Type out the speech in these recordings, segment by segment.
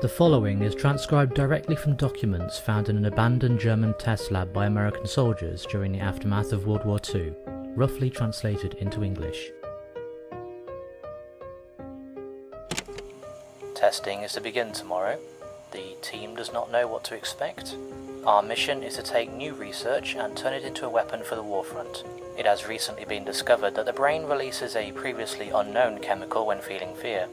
The following is transcribed directly from documents found in an abandoned German test lab by American soldiers during the aftermath of World War II, roughly translated into English. Testing is to begin tomorrow. The team does not know what to expect. Our mission is to take new research and turn it into a weapon for the warfront. It has recently been discovered that the brain releases a previously unknown chemical when feeling fear.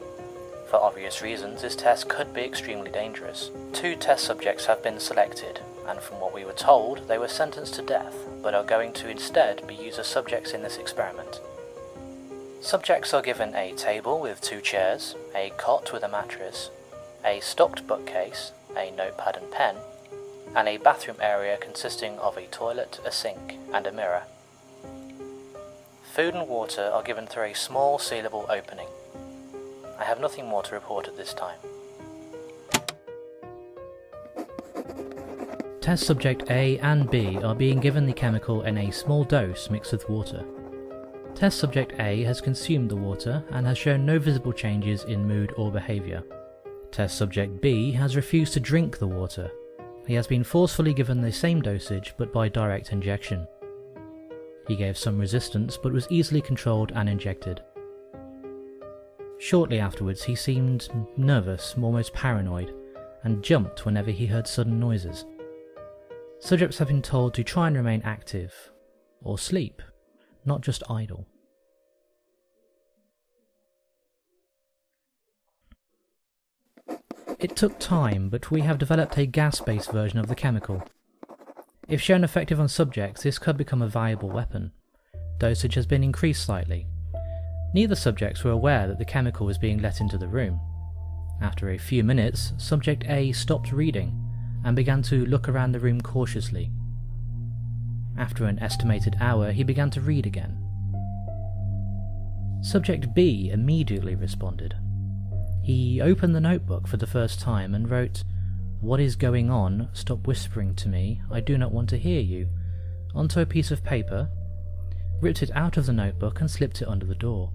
For obvious reasons, this test could be extremely dangerous. 2 test subjects have been selected, and from what we were told, they were sentenced to death, but are going to instead be used as subjects in this experiment. Subjects are given a table with 2 chairs, a cot with a mattress, a stocked bookcase, a notepad and pen, and a bathroom area consisting of a toilet, a sink, and a mirror. Food and water are given through a small sealable opening. I have nothing more to report at this time. Test subject A and B are being given the chemical in a small dose mixed with water. Test subject A has consumed the water and has shown no visible changes in mood or behaviour. Test subject B has refused to drink the water. He has been forcefully given the same dosage but by direct injection. He gave some resistance but was easily controlled and injected. Shortly afterwards he seemed nervous, almost paranoid, and jumped whenever he heard sudden noises. Subjects have been told to try and remain active, or sleep, not just idle. It took time, but we have developed a gas-based version of the chemical. If shown effective on subjects, this could become a viable weapon. Dosage has been increased slightly. Neither subjects were aware that the chemical was being let into the room. After a few minutes, subject A stopped reading and began to look around the room cautiously. After an estimated hour, he began to read again. Subject B immediately responded. He opened the notebook for the first time and wrote, "What is going on? Stop whispering to me. I do not want to hear you," onto a piece of paper, ripped it out of the notebook and slipped it under the door.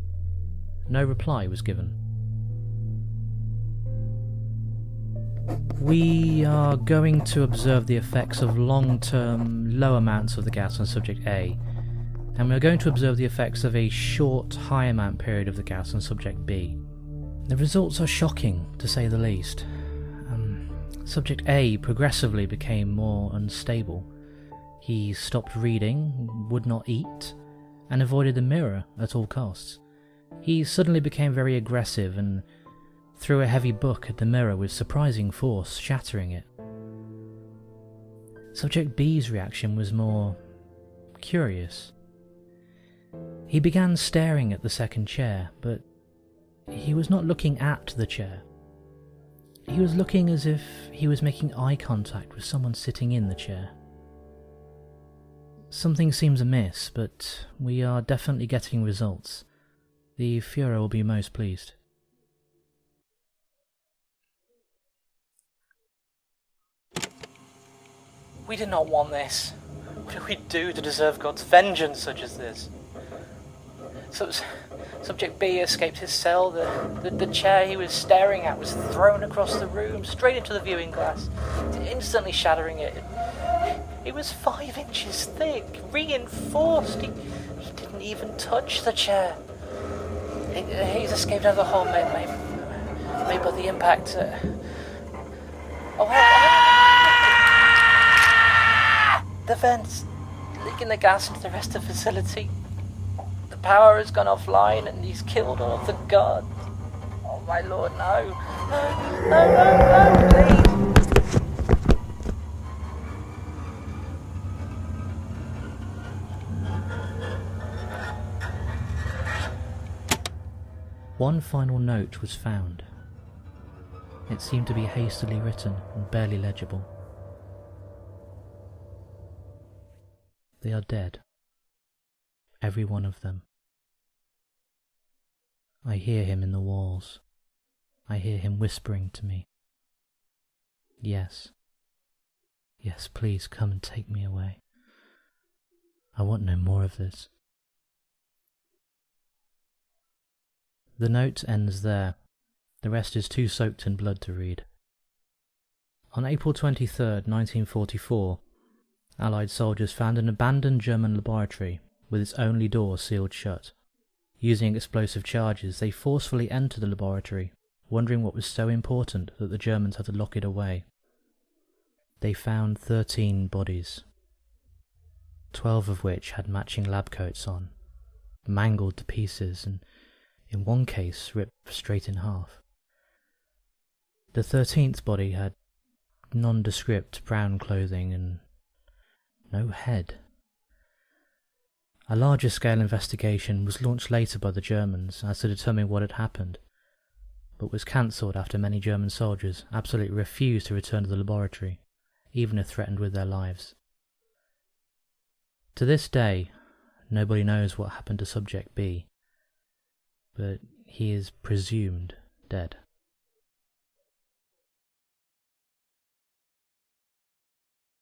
No reply was given. We are going to observe the effects of long-term, low amounts of the gas on subject A, and we are going to observe the effects of a short, high amount period of the gas on subject B. The results are shocking, to say the least. Subject A progressively became more unstable. He stopped reading, would not eat, and avoided the mirror at all costs. He suddenly became very aggressive and threw a heavy book at the mirror with surprising force, shattering it. Subject B's reaction was more curious. He began staring at the second chair, but he was not looking at the chair. He was looking as if he was making eye contact with someone sitting in the chair. Something seems amiss, but we are definitely getting results. The Führer will be most pleased. We did not want this. What did we do to deserve God's vengeance such as this? Subject B escaped his cell. The chair he was staring at was thrown across the room, straight into the viewing glass, instantly shattering it. It was 5 inches thick, reinforced. He didn't even touch the chair. He's escaped out of the hole, maybe by the impact. The vents, leaking the gas into the rest of the facility. The power has gone offline and he's killed all of the guards. Oh my lord, no, please. One final note was found. It seemed to be hastily written and barely legible. They are dead. Every one of them. I hear him in the walls. I hear him whispering to me. Yes. Yes, please come and take me away. I want no more of this. The note ends there. The rest is too soaked in blood to read. On April 23rd, 1944, Allied soldiers found an abandoned German laboratory with its only door sealed shut. Using explosive charges, they forcefully entered the laboratory, wondering what was so important that the Germans had to lock it away. They found 13 bodies, 12 of which had matching lab coats on, mangled to pieces and, in one case, ripped straight in half. The 13th body had nondescript brown clothing and no head. A larger scale investigation was launched later by the Germans as to determine what had happened, but was cancelled after many German soldiers absolutely refused to return to the laboratory, even if threatened with their lives. To this day, nobody knows what happened to Subject B, but he is presumed dead.